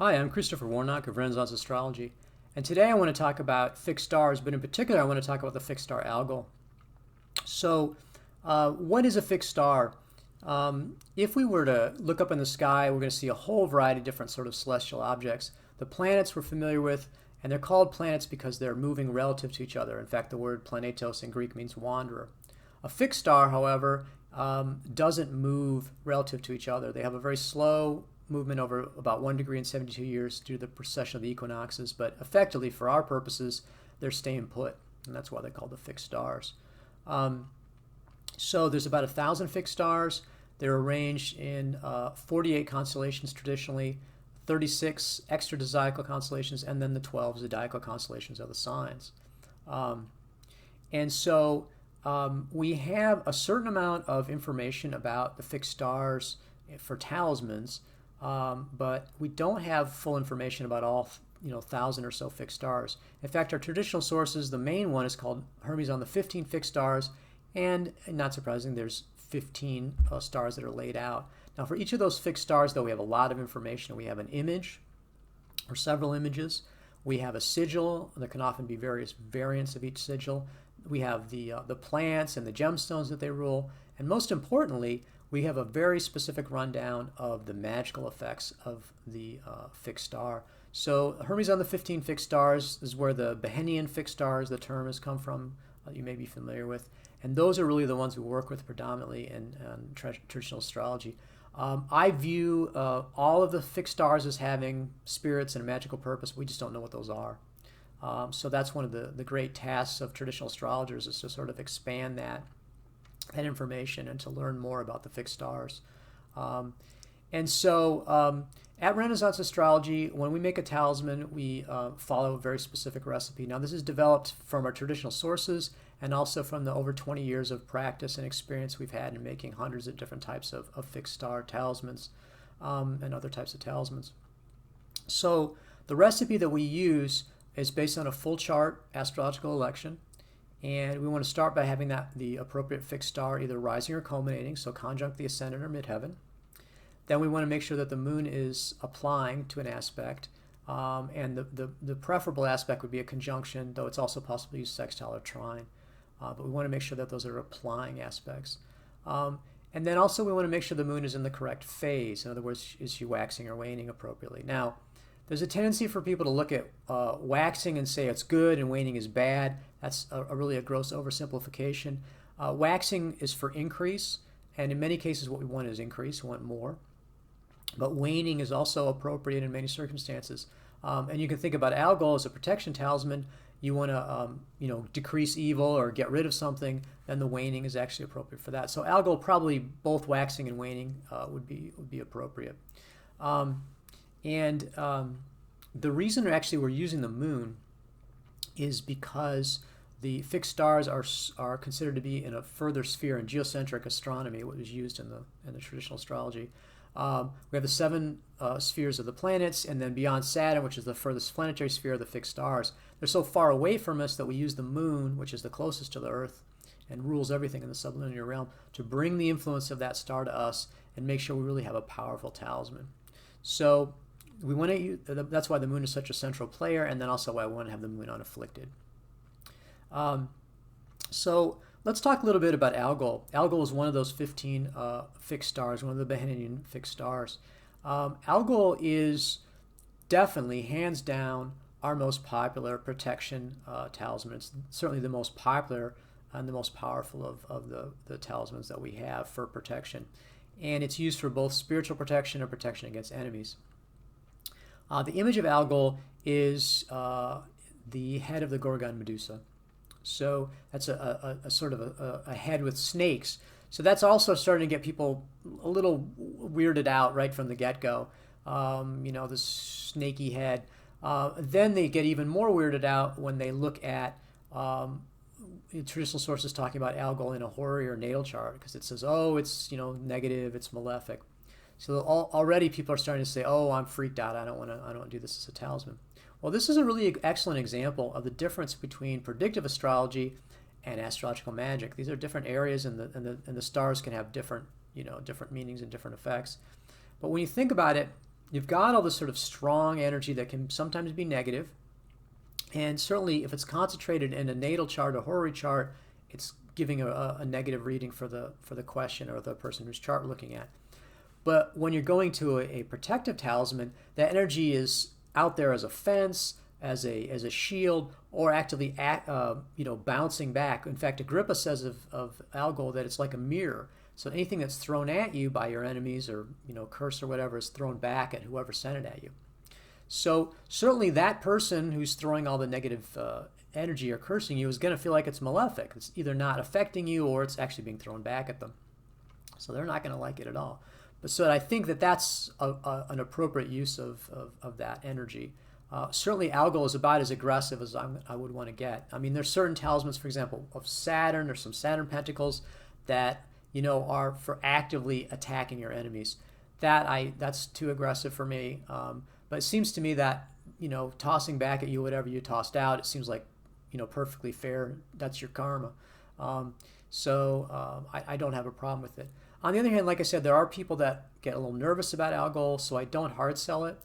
Hi, I'm Christopher Warnock of Renaissance Astrology, and today I want to talk about fixed stars, but in particular I want to talk about the fixed star Algol. So, what is a fixed star? If we were to look up in the sky, we're going to see a whole variety of different sort of celestial objects. The planets we're familiar with, and they're called planets because they're moving relative to each other. In fact, the word planetos in Greek means wanderer. A fixed star, however, doesn't move relative to each other. They have a very slow movement over about 1 degree in 72 years due to the precession of the equinoxes, but effectively, for our purposes, they're staying put, and that's why they're called the fixed stars. So there's about 1,000 fixed stars. They're arranged in 48 constellations traditionally, 36 extra zodiacal constellations, and then the 12 zodiacal constellations are the signs. And so we have a certain amount of information about the fixed stars for talismans, but we don't have full information about all 1,000 or so fixed stars. In fact, our traditional sources, the main one is called Hermes on the 15 fixed stars, and not surprising, there's 15 stars that are laid out. Now, for each of those fixed stars, though, we have a lot of information. We have an image or several images. We have a sigil. There can often be various variants of each sigil. We have the plants and the gemstones that they rule, and most importantly, we have a very specific rundown of the magical effects of the fixed star. So Hermes on the 15 fixed stars is where the Behenian fixed stars, the term, has come from, you may be familiar with. And those are really the ones we work with predominantly in traditional astrology. I view all of the fixed stars as having spirits and a magical purpose. We just don't know what those are. So that's one of the great tasks of traditional astrologers, is to sort of expand that information and to learn more about the fixed stars. And so at Renaissance Astrology, when we make a talisman, we follow a very specific recipe. Now, this is developed from our traditional sources and also from the over 20 years of practice and experience we've had in making hundreds of different types of fixed star talismans and other types of talismans. So the recipe that we use is based on a full chart astrological election. And we want to start by having the appropriate fixed star either rising or culminating, so conjunct the ascendant or midheaven. Then we want to make sure that the moon is applying to an aspect, and the preferable aspect would be a conjunction, though it's also possible to use sextile or trine. But we want to make sure that those are applying aspects. And then also we want to make sure the moon is in the correct phase. In other words, is she waxing or waning appropriately? Now, there's a tendency for people to look at waxing and say it's good and waning is bad. That's really a gross oversimplification. Waxing is for increase, and in many cases what we want is increase, we want more. But waning is also appropriate in many circumstances. And you can think about Algol as a protection talisman. You want to decrease evil or get rid of something, then the waning is actually appropriate for that. So Algol, probably both waxing and waning would be appropriate. And the reason actually we're using the moon is because the fixed stars are considered to be in a further sphere in geocentric astronomy, what was used in the traditional astrology. We have the 7 spheres of the planets, and then beyond Saturn, which is the furthest planetary sphere, of the fixed stars. They're so far away from us that we use the moon, which is the closest to the Earth and rules everything in the sublinear realm, to bring the influence of that star to us and make sure we really have a powerful talisman. So we want to use, that's why the moon is such a central player, and then also why we want to have the moon unafflicted. So let's talk a little bit about Algol. Algol is one of those 15 fixed stars, one of the Behenian fixed stars. Algol is definitely, hands down, our most popular protection talisman. It's certainly the most popular and the most powerful of the talismans that we have for protection. And it's used for both spiritual protection and protection against enemies. The image of Algol is the head of the Gorgon Medusa. So that's a sort of a head with snakes. So that's also starting to get people a little weirded out right from the get-go. This snaky head. Then they get even more weirded out when they look at traditional sources talking about Algol in a horary or natal chart, because it says, oh, it's negative, it's malefic. So already people are starting to say, oh, I'm freaked out. I don't want to do this as a talisman. Well, this is a really excellent example of the difference between predictive astrology and astrological magic. These are different areas, and the stars can have different meanings and different effects. But when you think about it, you've got all this sort of strong energy that can sometimes be negative. And certainly if it's concentrated in a natal chart or horary chart, it's giving a negative reading for the question or the person whose chart we're looking at. But when you're going to a protective talisman, that energy is out there as a fence, as a shield, or actively bouncing back. In fact, Agrippa says of Algol that it's like a mirror. So anything that's thrown at you by your enemies or curse or whatever is thrown back at whoever sent it at you. So certainly that person who's throwing all the negative energy or cursing you is going to feel like it's malefic. It's either not affecting you or it's actually being thrown back at them. So they're not going to like it at all. But so I think that that's an appropriate use of that energy. Certainly Algol is about as aggressive as I would want to get. I mean, there's certain talismans, for example, of Saturn or some Saturn pentacles that are for actively attacking your enemies. That's too aggressive for me. But it seems to me that tossing back at you whatever you tossed out, it seems like perfectly fair. That's your karma. I don't have a problem with it. On the other hand, like I said, there are people that get a little nervous about Algol, so I don't hard sell it.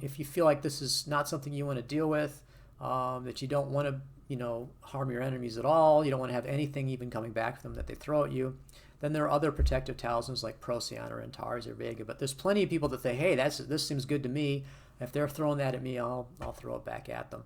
If you feel like this is not something you want to deal with, that you don't want to harm your enemies at all, you don't want to have anything even coming back from them that they throw at you, then there are other protective talismans like Procyon or Antares or Vega. But there's plenty of people that say, hey, this seems good to me. If they're throwing that at me, I'll throw it back at them.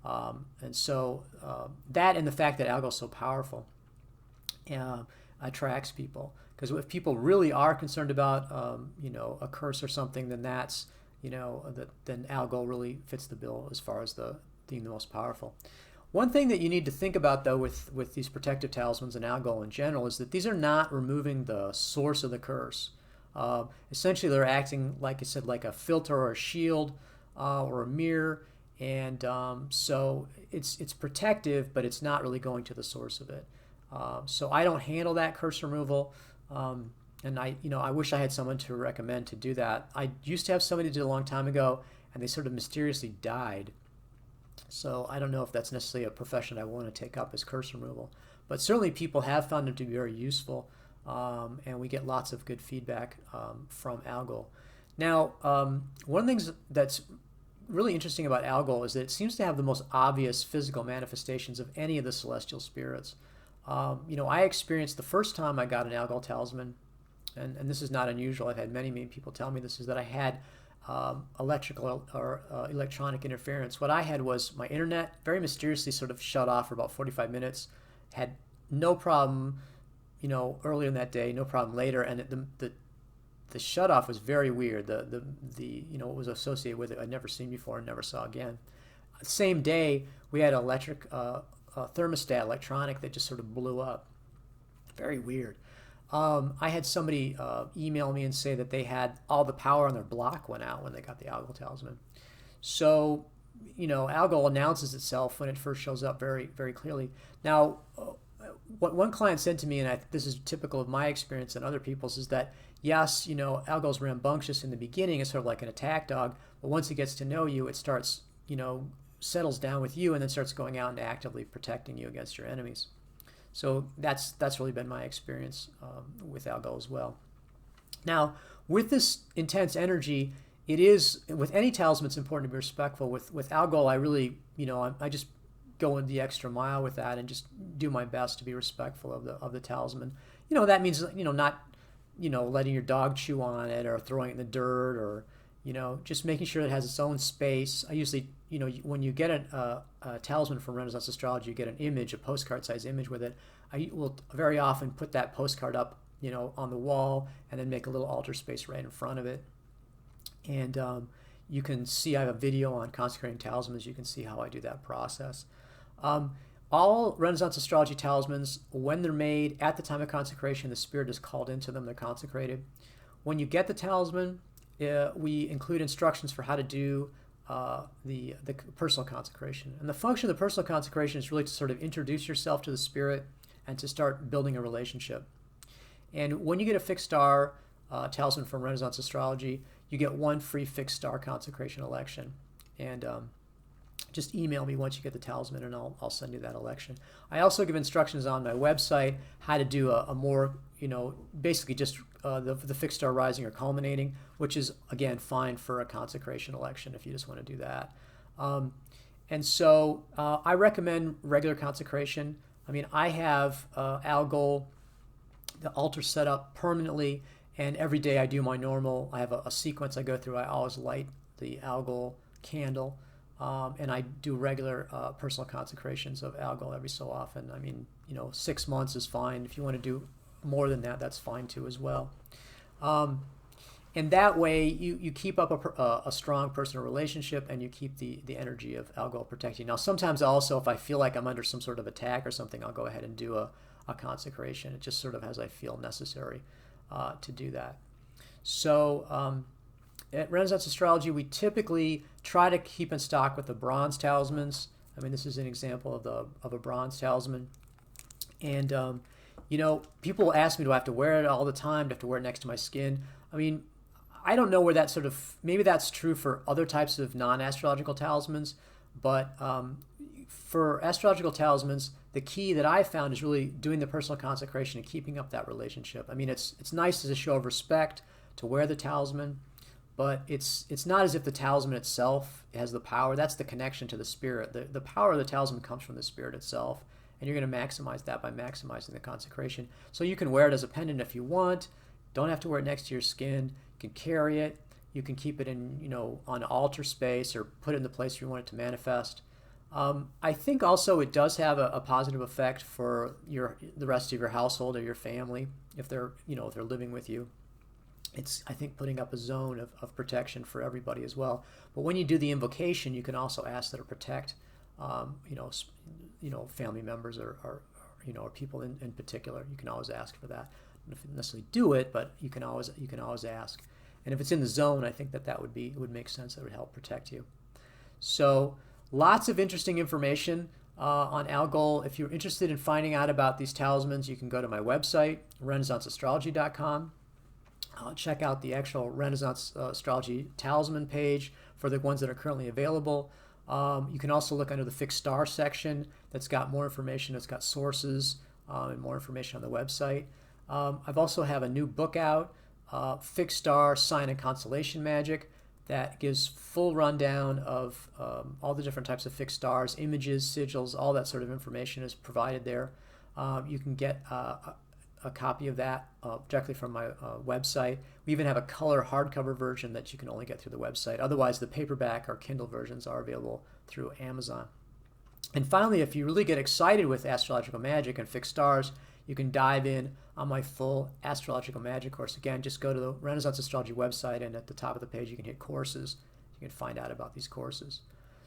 That and the fact that Algol is so powerful attracts people. Because if people really are concerned about a curse or something, then that's then Algol really fits the bill as far as being the most powerful. One thing that you need to think about, though, with these protective talismans and Algol in general is that these are not removing the source of the curse. Essentially, they're acting, like I said, like a filter or a shield or a mirror, and so it's protective, but it's not really going to the source of it. So I don't handle that curse removal, and I wish I had someone to recommend to do that. I used to have somebody do it a long time ago, and they sort of mysteriously died. So I don't know if that's necessarily a profession I want to take up as curse removal. But certainly people have found them to be very useful, and we get lots of good feedback from Algol. Now, one of the things that's really interesting about Algol is that it seems to have the most obvious physical manifestations of any of the celestial spirits. I experienced the first time I got an Algol talisman, and this is not unusual. I've had many people tell me this, is that I had electrical or electronic interference. What I had was my internet very mysteriously sort of shut off for about 45 minutes. Had no problem, earlier in that day, no problem later, and the shut off was very weird. The what was associated with it I'd never seen before and never saw again. Same day we had an electric thermostat electronic that just sort of blew up. Very weird. I had somebody email me and say that they had all the power on their block went out when they got the Algol talisman. So, Algol announces itself when it first shows up very, very clearly. Now, what one client said to me, and this is typical of my experience and other people's, is that yes, Algol's rambunctious in the beginning, it's sort of like an attack dog, but once it gets to know you, it starts, settles down with you and then starts going out and actively protecting you against your enemies. So that's really been my experience with Algol as well. Now, with this intense energy, it is, with any talisman, it's important to be respectful. With Algol, I really, I just go in the extra mile with that and just do my best to be respectful of the talisman. That means, not, letting your dog chew on it or throwing it in the dirt or, just making sure it has its own space. I usually, when you get a talisman from Renaissance Astrology, you get an image, a postcard size image with it. I will very often put that postcard up, on the wall and then make a little altar space right in front of it. And you can see, I have a video on consecrating talismans. You can see how I do that process. All Renaissance Astrology talismans, when they're made at the time of consecration, the spirit is called into them, they're consecrated. When you get the talisman, we include instructions for how to do the personal consecration. And the function of the personal consecration is really to sort of introduce yourself to the spirit and to start building a relationship. And when you get a fixed star talisman from Renaissance Astrology, you get one free fixed star consecration election. And just email me once you get the talisman and I'll send you that election. I also give instructions on my website how to do a more basically just the fixed star rising or culminating, which is, again, fine for a consecration election if you just want to do that. And so I recommend regular consecration. I mean, I have Algol, the altar set up permanently, and every day I do my normal, I have a sequence I go through. I always light the Algol candle, and I do regular personal consecrations of Algol every so often. I mean, 6 months is fine. If you want to do more than that, that's fine too as well. And that way you keep up a strong personal relationship, and you keep the energy of Algol protecting. Now, sometimes also, if I feel like I'm under some sort of attack or something, I'll go ahead and do a consecration. It just sort of as I feel necessary to do that. So at Renaissance Astrology, we typically try to keep in stock with the bronze talismans. I mean, this is an example of a bronze talisman. And, people ask me, do I have to wear it all the time? Do I have to wear it next to my skin? I mean, I don't know where that maybe that's true for other types of non-astrological talismans, but for astrological talismans, the key that I found is really doing the personal consecration and keeping up that relationship. I mean, it's nice as a show of respect to wear the talisman, but it's not as if the talisman itself has the power. That's the connection to the spirit. The power of the talisman comes from the spirit itself, and you're going to maximize that by maximizing the consecration. So you can wear it as a pendant if you want. Don't have to wear it next to your skin. You can carry it. You can keep it in, on altar space, or put it in the place you want it to manifest. I think also it does have a positive effect for the rest of your household or your family if they're living with you. It's, I think, putting up a zone of protection for everybody as well. But when you do the invocation, you can also ask that it protect, family members or people in particular. You can always ask for that. Don't necessarily do it, but you can always ask. And if it's in the zone, I think that would make sense. That would help protect you. So lots of interesting information on Algol. If you're interested in finding out about these talismans, you can go to my website, renaissanceastrology.com. Check out the actual Renaissance Astrology talisman page for the ones that are currently available. You can also look under the fixed star section that's got more information. It's got sources and more information on the website. I've also have a new book out, Fixed Star, Sign and Constellation Magic, that gives full rundown of all the different types of fixed stars, images, sigils, all that sort of information is provided there. You can get a copy of that directly from my website. We even have a color hardcover version that you can only get through the website. Otherwise, the paperback or Kindle versions are available through Amazon. And finally, if you really get excited with astrological magic and fixed stars, you can dive in on my full astrological magic course. Again, just go to the Renaissance Astrology website, and at the top of the page you can hit courses. You can find out about these courses.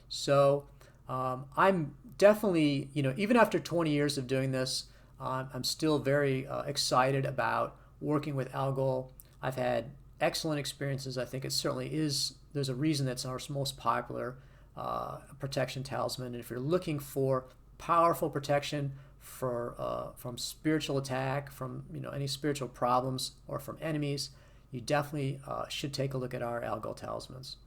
So I'm definitely, even after 20 years of doing this, I'm still very excited about working with Algol. I've had excellent experiences. I think it certainly is. There's a reason that's our most popular protection talisman. And if you're looking for powerful protection from spiritual attack, from any spiritual problems, or from enemies, you definitely should take a look at our Algol talismans.